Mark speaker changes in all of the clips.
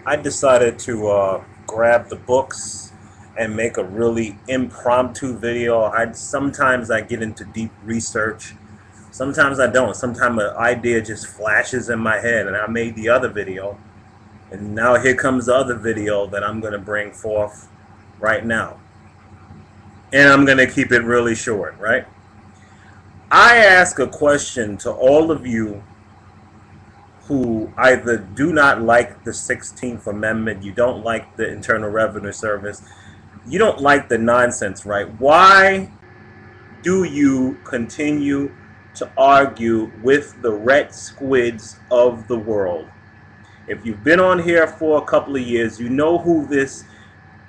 Speaker 1: I decided to grab the books and make a really impromptu video. Sometimes I get into deep research. Sometimes I don't. Sometimes an idea just flashes in my head, and I made the other video. And now here comes the other video that I'm going to bring forth right now. And I'm going to keep it really short, right? I ask a question to all of you who either do not like the 16th Amendment, you don't like the Internal Revenue Service, you don't like the nonsense, right? Why do you continue to argue with the RetSquids of the world? If you've been on here for a couple of years, you know who this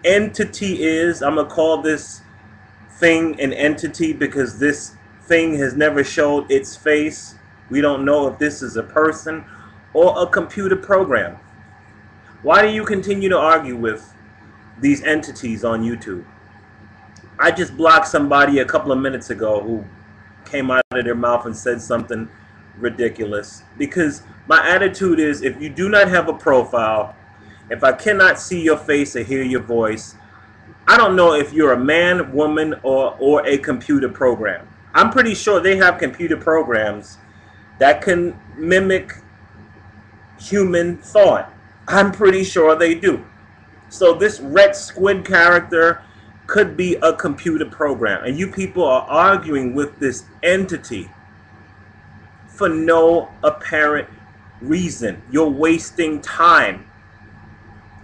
Speaker 1: entity is. I'm going to call this thing an entity because this thing has never showed its face. We don't know if this is a person or a computer program. Why do you continue to argue with these entities on YouTube? I just blocked somebody a couple of minutes ago who came out of their mouth and said something ridiculous, because my attitude is, if you do not have a profile, if I cannot see your face or hear your voice, I don't know if you're a man, woman, or a computer program. I'm pretty sure they have computer programs that can mimic human thought. I'm pretty sure they do. So this RetSquid character could be a computer program, and you people are arguing with this entity for no apparent reason. You're wasting time,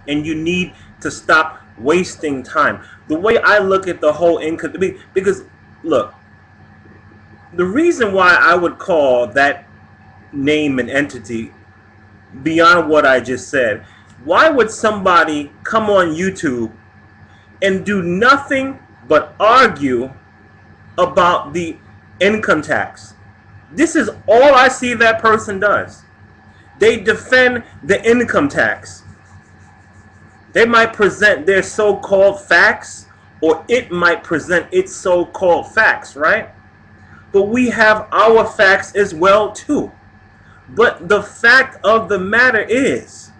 Speaker 1: and you need to stop wasting time. The way I look at the whole income, because look, the reason why I would call that name an entity, beyond what I just said, why would somebody come on YouTube and do nothing but argue about the income tax? This is all I see that person does. They defend the income tax. They might present their so-called facts, or it might present its so-called facts, right? But we have our facts as well too. But the fact of the matter is,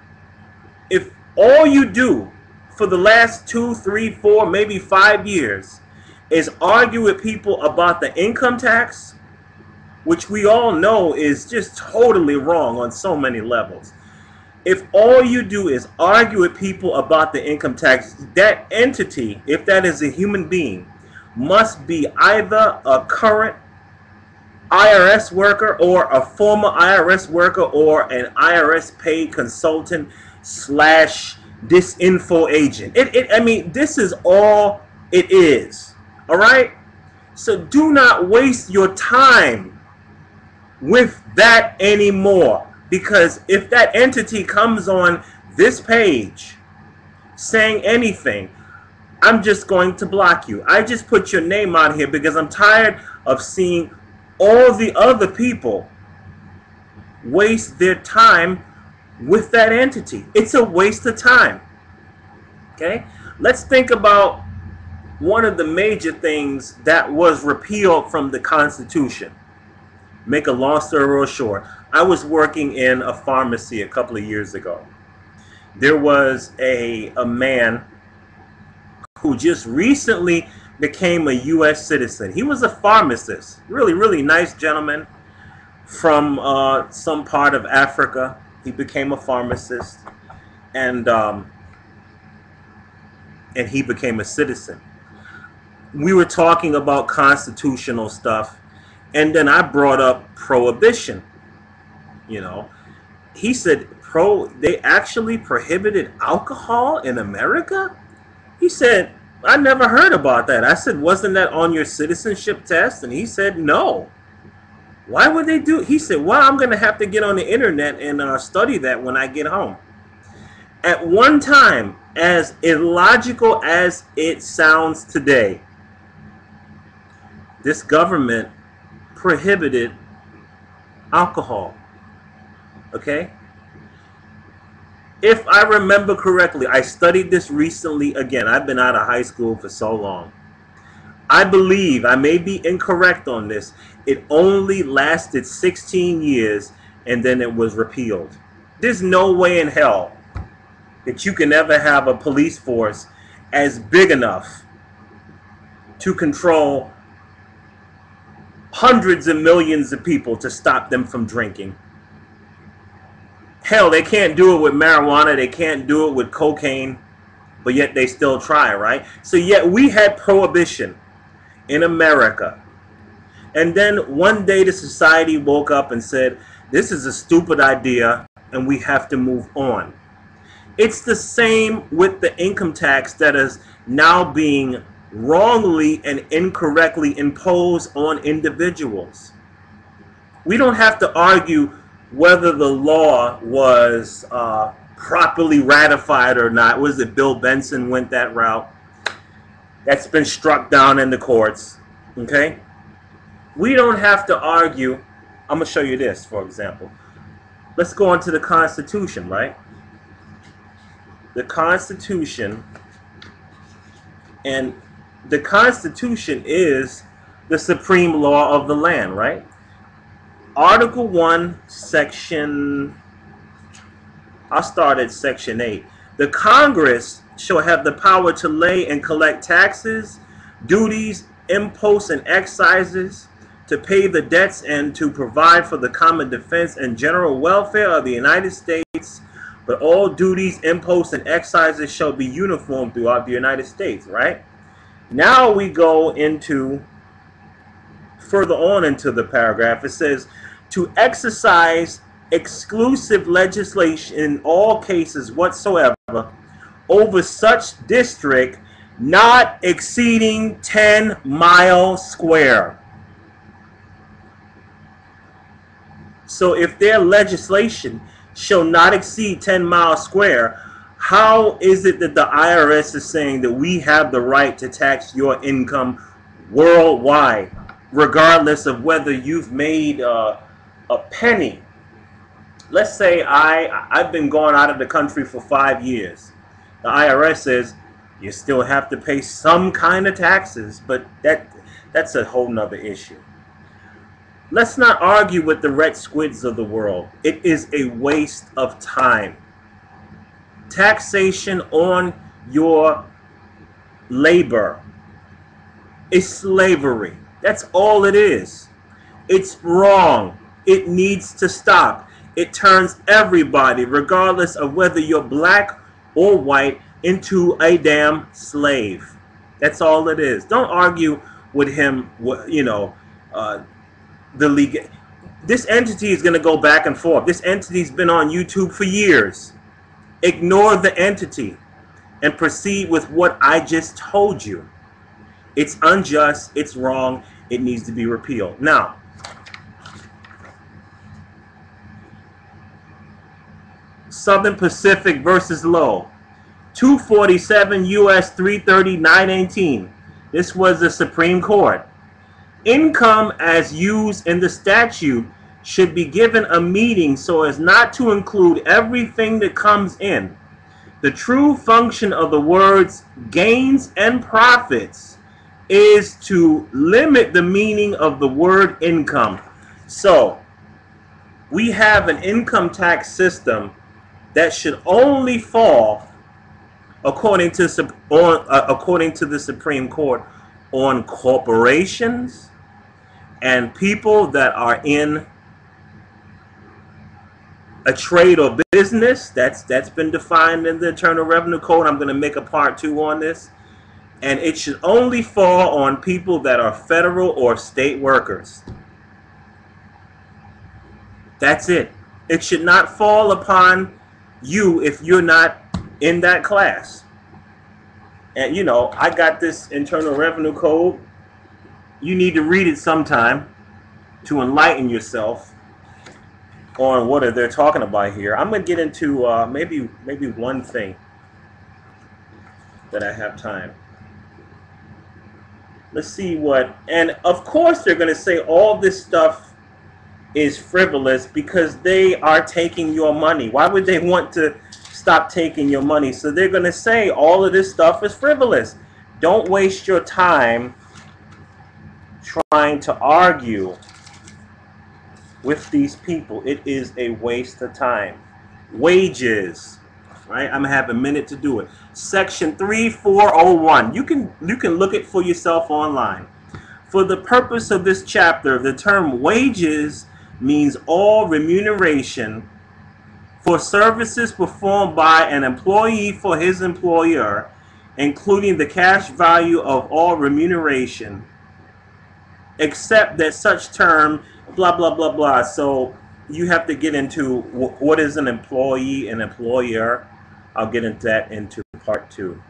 Speaker 1: if all you do for the last 2, 3, 4, maybe 5 years is argue with people about the income tax, which we all know is just totally wrong on so many levels. If all you do is argue with people about the income tax, that entity, if that is a human being, must be either a current IRS worker or a former IRS worker or an IRS paid consultant / disinfo agent. I mean, this is all it is. All right? So do not waste your time with that anymore. Because if that entity comes on this page saying anything, I'm just going to block you. I just put your name out here because I'm tired of seeing all the other people waste their time with that entity. It's a waste of time. Okay? Let's think about one of the major things that was repealed from the Constitution. Make a long story real short. I was working in a pharmacy a couple of years ago. There was a man who just recently became a U.S. citizen. He was a pharmacist, really nice gentleman from some part of Africa. He became a pharmacist, and he became a citizen. We were talking about constitutional stuff, and then I brought up prohibition. You know, he said, they actually prohibited alcohol in America? He said, I never heard about that. I said, wasn't that on your citizenship test? And he said, no. Why would they do it? He said, well, I'm going to have to get on the internet and study that when I get home. At one time, as illogical as it sounds today, this government prohibited alcohol. Okay? If I remember correctly, I studied this recently. Again, I've been out of high school for so long. I believe, I may be incorrect on this, it only lasted 16 years and then it was repealed. There's no way in hell that you can never have a police force as big enough to control hundreds of millions of people to stop them from drinking. Hell, they can't do it with marijuana, they can't do it with cocaine, but yet they still try, right? So yet we had prohibition in America. And then one day the society woke up and said, this is a stupid idea and we have to move on. It's the same with the income tax that is now being wrongly and incorrectly imposed on individuals. We don't have to argue whether the law was properly ratified or not. Was it Bill Benson went that route? That's been struck down in the courts. Okay? We don't have to argue. I'm going to show you this, for example. Let's go on to the Constitution, right? The Constitution, and the Constitution is the supreme law of the land, right? Article 1, Section, I'll start at Section 8. The Congress shall have the power to lay and collect taxes, duties, imposts, and excises, to pay the debts and to provide for the common defense and general welfare of the United States, but all duties, imposts, and excises shall be uniform throughout the United States, right? Now we go into, further on into the paragraph, it says, to exercise exclusive legislation in all cases whatsoever over such district not exceeding 10 miles square. So if their legislation shall not exceed 10 miles square, how is it that the IRS is saying that we have the right to tax your income worldwide, regardless of whether you've made a penny? Let's say I've been gone out of the country for 5 years. The IRS says you still have to pay some kind of taxes, but that's a whole nother issue. Let's not argue with the RetSquids of the world. It is a waste of time. Taxation on your labor is slavery. That's all it is. It's wrong. It needs to stop. It turns everybody, regardless of whether you're black or white, into a damn slave. That's all it is. Don't argue with him, you know, the legal. This entity is going to go back and forth. This entity's been on YouTube for years. Ignore the entity and proceed with what I just told you. It's unjust. It's wrong. It needs to be repealed. Now, Southern Pacific versus Lowe. 247 U.S. 330 918. This was the Supreme Court. Income as used in the statute should be given a meaning so as not to include everything that comes in. The true function of the words gains and profits is to limit the meaning of the word income. So, we have an income tax system that should only fall, according to the Supreme Court, on corporations and people that are in a trade or business. That's been defined in the Internal Revenue Code. I'm going to make a part 2 on this. And it should only fall on people that are federal or state workers. That's it. It should not fall upon you if you're not in that class. And you know, I got this Internal Revenue Code. You need to read it sometime to enlighten yourself on what they're talking about here. I'm going to get into maybe one thing that I have time. Let's see what, and of course they're going to say all this stuff is frivolous because they are taking your money. Why would they want to stop taking your money? So they're going to say all of this stuff is frivolous. Don't waste your time trying to argue with these people. It is a waste of time. Wages. Right? I'm gonna have a minute to do it. Section 3401. You can look it for yourself online. For the purpose of this chapter, the term wages means all remuneration for services performed by an employee for his employer, including the cash value of all remuneration, except that such term, blah, blah, blah, blah. So you have to get into what is an employee and employer. I'll get into that into part 2.